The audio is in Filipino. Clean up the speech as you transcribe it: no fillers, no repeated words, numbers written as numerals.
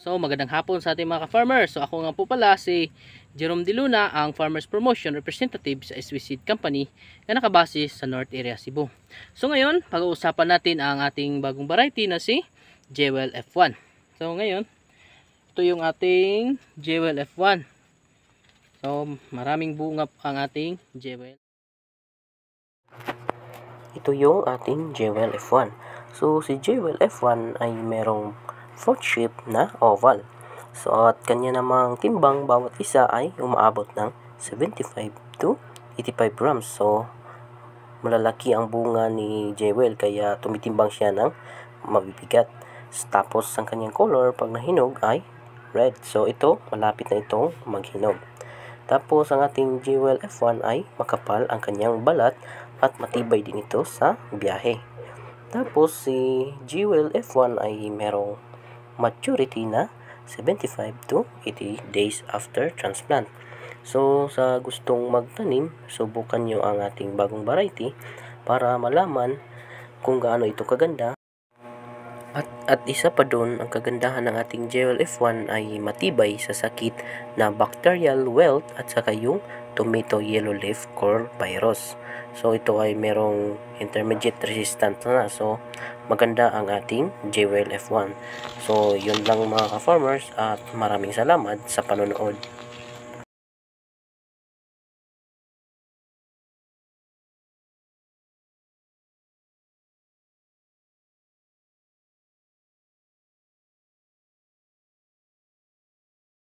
So magandang hapon sa ating mga ka-farmers. So ako nga po pala si Jerome De Luna, ang Farmers Promotion Representative sa SW Seed Company na nakabase sa North Area Cebu. So ngayon, pag-uusapan natin ang ating bagong variety na si Jewel F1. So ngayon, ito yung ating Jewel F1. So maraming bunga ang ating Jewel. Ito yung ating Jewel F1. So si Jewel F1 ay merong fruit shape na oval. So at kanya namang timbang bawat isa ay umaabot ng 75 to 85 grams. So malalaki ang bunga ni Jewel kaya tumitimbang siya ng mabibigat. Tapos ang kanyang color pag nahinog ay red. So ito malapit na itong maghinog. Tapos ang ating Jewel F1 ay makapal ang kanyang balat at matibay din ito sa biyahe. Tapos si Jewel F1 ay merong maturity na 75 to 80 days after transplant. So sa gustong magtanim, subukan nyo ang ating bagong variety para malaman kung gaano ito kaganda. At isa pa doon, ang kagandahan ng ating Jewel F1 ay matibay sa sakit na bacterial wilt at saka yung tomato yellow leaf curl virus. So ito ay merong intermediate resistant na. So maganda ang ating Jewel F1. So yun lang mga ka-farmers at maraming salamat sa panonood.